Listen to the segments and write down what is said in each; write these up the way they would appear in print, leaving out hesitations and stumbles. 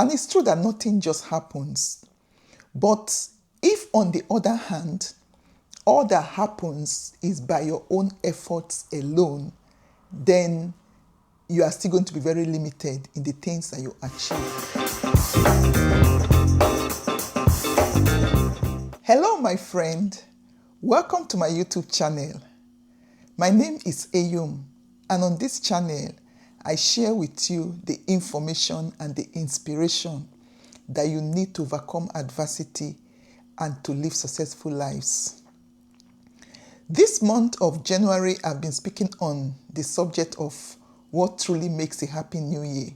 And it's true that nothing just happens. But if, on the other hand, all that happens is by your own efforts alone, then you are still going to be very limited in the things that you achieve. Hello, my friend. Welcome to my YouTube channel. My name is Eyum, and on this channel, I share with you the information and the inspiration that you need to overcome adversity and to live successful lives. This month of January, I've been speaking on the subject of what truly makes a happy new year.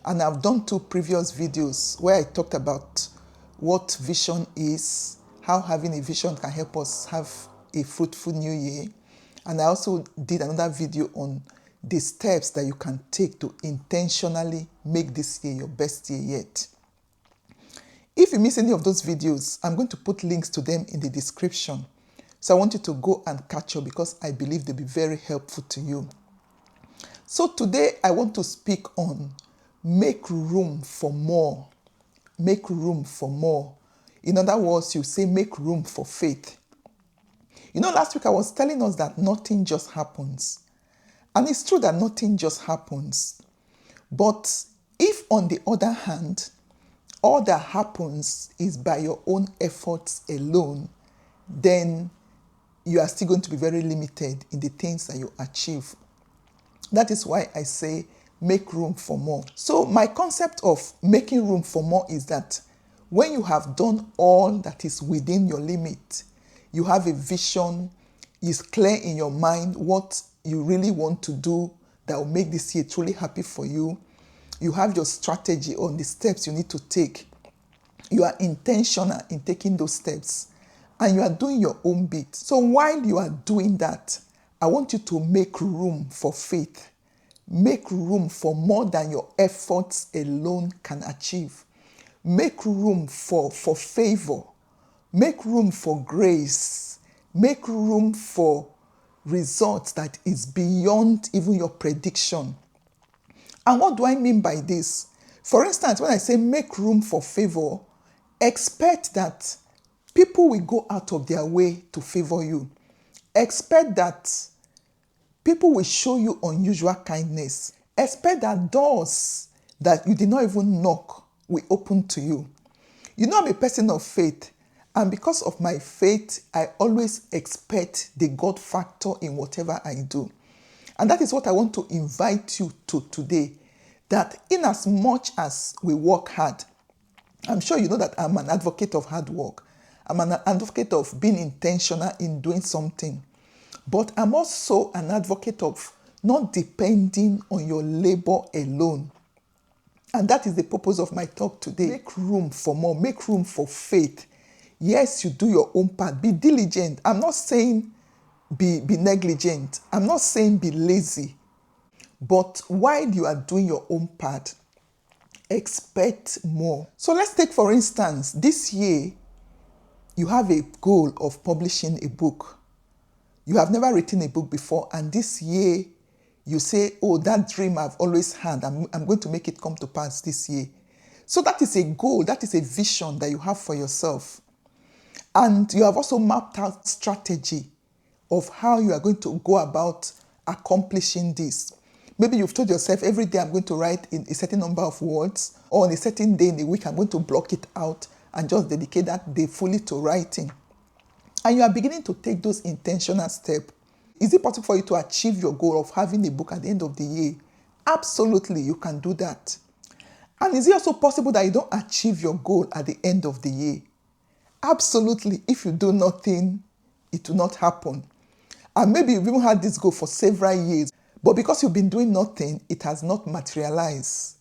And I've done 2 previous videos where I talked about what vision is, how having a vision can help us have a fruitful new year. And I also did another video on the steps that you can take to intentionally make this year your best year yet. If you miss any of those videos, I'm going to put links to them in the description. So I want you to go and catch up because I believe they'll be very helpful to you. So today I want to speak on make room for more. Make room for more. In other words, you say make room for faith. You know, last week I was telling us that nothing just happens. And it's true that nothing just happens. But if, on the other hand, all that happens is by your own efforts alone, then you are still going to be very limited in the things that you achieve. That is why I say make room for more. So my concept of making room for more is that when you have done all that is within your limit, you have a vision, it's clear in your mind what you really want to do that will make this year truly happy for you. You have your strategy on the steps you need to take. You are intentional in taking those steps and you are doing your own bit. So while you are doing that, I want you to make room for faith. Make room for more than your efforts alone can achieve. Make room for favor. Make room for grace. Make room for results that is beyond even your prediction. And what do I mean by this? For instance, when I say make room for favor, expect that people will go out of their way to favor you. Expect that people will show you unusual kindness. Expect that doors that you did not even knock will open to you. You know, I'm a person of faith. And because of my faith, I always expect the God factor in whatever I do. And that is what I want to invite you to today. That in as much as we work hard, I'm sure you know that I'm an advocate of hard work. I'm an advocate of being intentional in doing something. But I'm also an advocate of not depending on your labor alone. And that is the purpose of my talk today. Make room for more. Make room for faith. Yes, you do your own part. Be diligent. I'm not saying be negligent. I'm not saying be lazy. But while you are doing your own part, expect more. So let's take, for instance, this year, you have a goal of publishing a book. You have never written a book before, and this year, you say, oh, that dream I've always had, I'm going to make it come to pass this year. So that is a goal, that is a vision that you have for yourself. And you have also mapped out strategy of how you are going to go about accomplishing this. Maybe you've told yourself every day I'm going to write in a certain number of words, or on a certain day in the week I'm going to block it out and just dedicate that day fully to writing. And you are beginning to take those intentional steps. Is it possible for you to achieve your goal of having a book at the end of the year? Absolutely, you can do that. And is it also possible that you don't achieve your goal at the end of the year? Absolutely. If you do nothing, it will not happen. And maybe you've even had this goal for several years, but because you've been doing nothing, it has not materialized.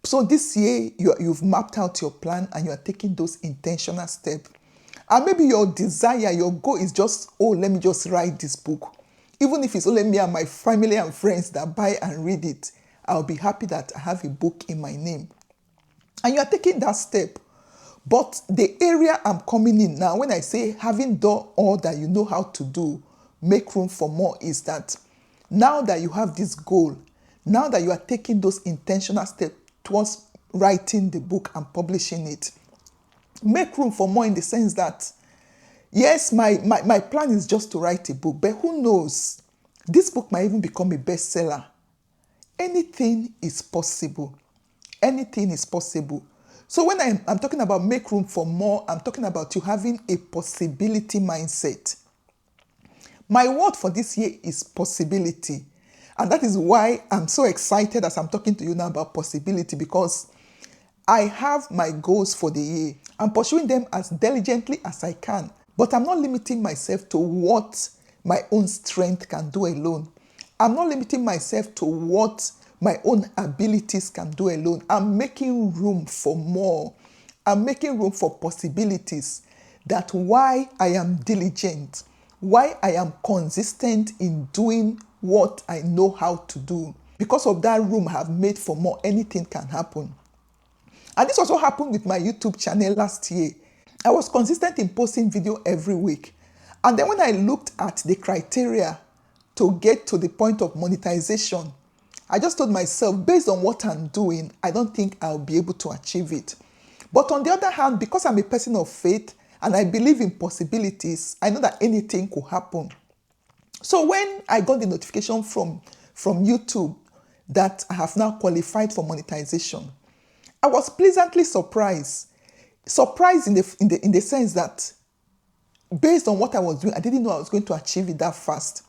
So this year, you've mapped out your plan and you are taking those intentional steps. And maybe your desire, your goal is just, oh, let me just write this book. Even if it's only me and my family and friends that buy and read it, I'll be happy that I have a book in my name. And you are taking that step. But the area I'm coming in now, when I say having done all that you know how to do, make room for more, is that now that you have this goal, now that you are taking those intentional steps towards writing the book and publishing it. Make room for more in the sense that, yes, my plan is just to write a book, but who knows? This book might even become a bestseller. Anything is possible. Anything is possible. So when I'm talking about make room for more, I'm talking about you having a possibility mindset. My word for this year is possibility. And that is why I'm so excited as I'm talking to you now about possibility, because I have my goals for the year. I'm pursuing them as diligently as I can, but I'm not limiting myself to what my own strength can do alone. I'm not limiting myself to what my own abilities can do alone. I'm making room for more. I'm making room for possibilities. That why I am diligent, why I am consistent in doing what I know how to do. Because of that room I have made for more, anything can happen. And this also happened with my YouTube channel last year. I was consistent in posting video every week. And then when I looked at the criteria to get to the point of monetization, I just told myself, based on what I'm doing, I don't think I'll be able to achieve it. But on the other hand, because I'm a person of faith and I believe in possibilities, I know that anything could happen. So when I got the notification from YouTube that I have now qualified for monetization, I was pleasantly surprised. Surprised in the sense that based on what I was doing, I didn't know I was going to achieve it that fast.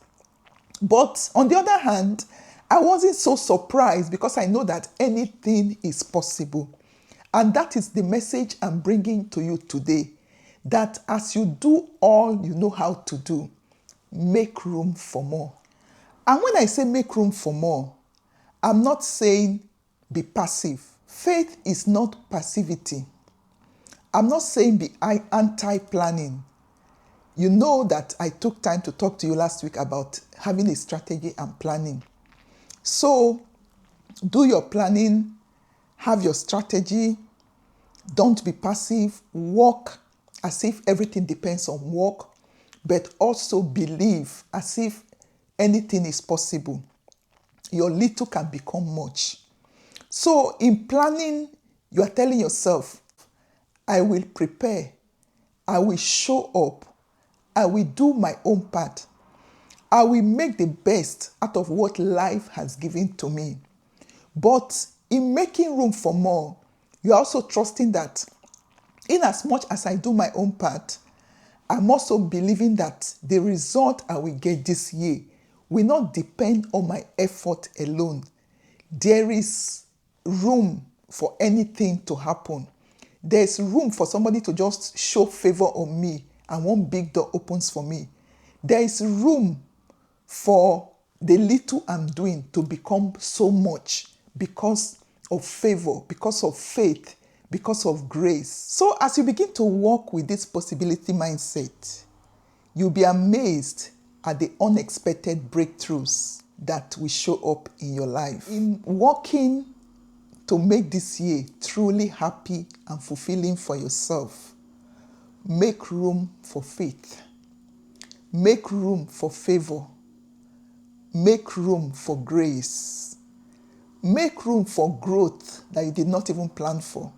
But on the other hand, I wasn't so surprised because I know that anything is possible. And that is the message I'm bringing to you today. That as you do all you know how to do, make room for more. And when I say make room for more, I'm not saying be passive. Faith is not passivity. I'm not saying be anti-planning. You know that I took time to talk to you last week about having a strategy and planning. So do your planning, have your strategy, don't be passive, work as if everything depends on work, but also believe as if anything is possible. Your little can become much. So in planning, you are telling yourself, I will prepare, I will show up, I will do my own part. I will make the best out of what life has given to me. But in making room for more, you're also trusting that in as much as I do my own part, I'm also believing that the result I will get this year will not depend on my effort alone. There is room for anything to happen. There's room for somebody to just show favor on me and one big door opens for me. There is room for the little I'm doing to become so much because of favor, because of faith, because of grace. So as you begin to walk with this possibility mindset, you'll be amazed at the unexpected breakthroughs that will show up in your life. In walking to make this year truly happy and fulfilling for yourself, make room for faith. Make room for favor. Make room for grace. Make room for growth that you did not even plan for.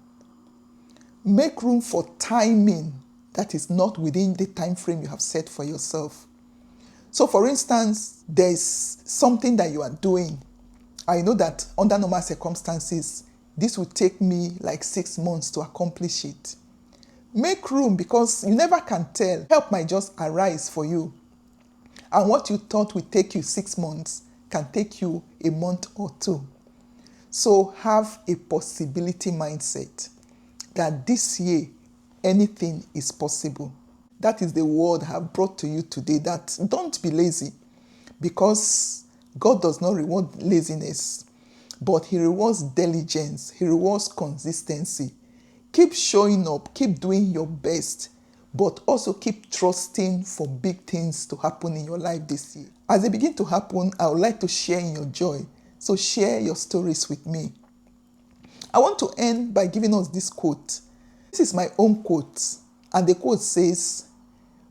Make room for timing that is not within the time frame you have set for yourself. So for instance, there's something that you are doing. I know that under normal circumstances, this would take me like 6 months to accomplish it. Make room because you never can tell. Help might just arise for you. And what you thought would take you 6 months can take you a month or 2. So have a possibility mindset that this year anything is possible. That is the word I have brought to you today, that don't be lazy, because God does not reward laziness, but He rewards diligence, He rewards consistency. Keep showing up, keep doing your best, but also keep trusting for big things to happen in your life this year. As they begin to happen, I would like to share in your joy. So share your stories with me. I want to end by giving us this quote. This is my own quote. And the quote says,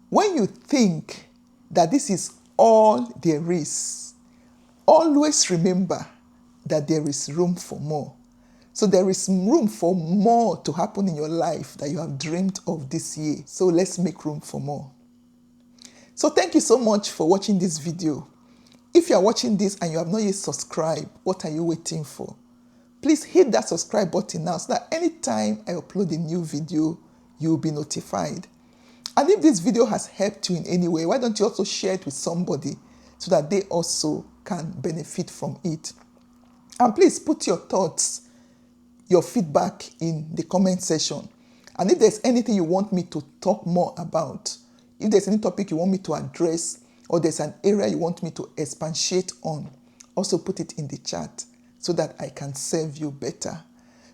when you think that this is all there is, always remember that there is room for more. So there is room for more to happen in your life that you have dreamed of this year. So let's make room for more. So thank you so much for watching this video. If you are watching this and you have not yet subscribed, what are you waiting for? Please hit that subscribe button now so that anytime I upload a new video, you'll be notified. And if this video has helped you in any way, why don't you also share it with somebody so that they also can benefit from it? And please put your thoughts, your feedback in the comment section. And if there's anything you want me to talk more about, if there's any topic you want me to address, or there's an area you want me to expatiate on, also put it in the chat so that I can serve you better.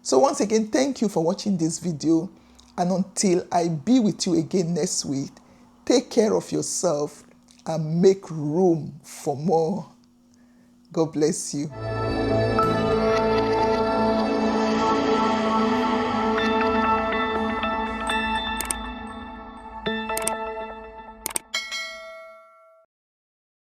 So once again, thank you for watching this video. And until I be with you again next week, take care of yourself and make room for more. God bless you.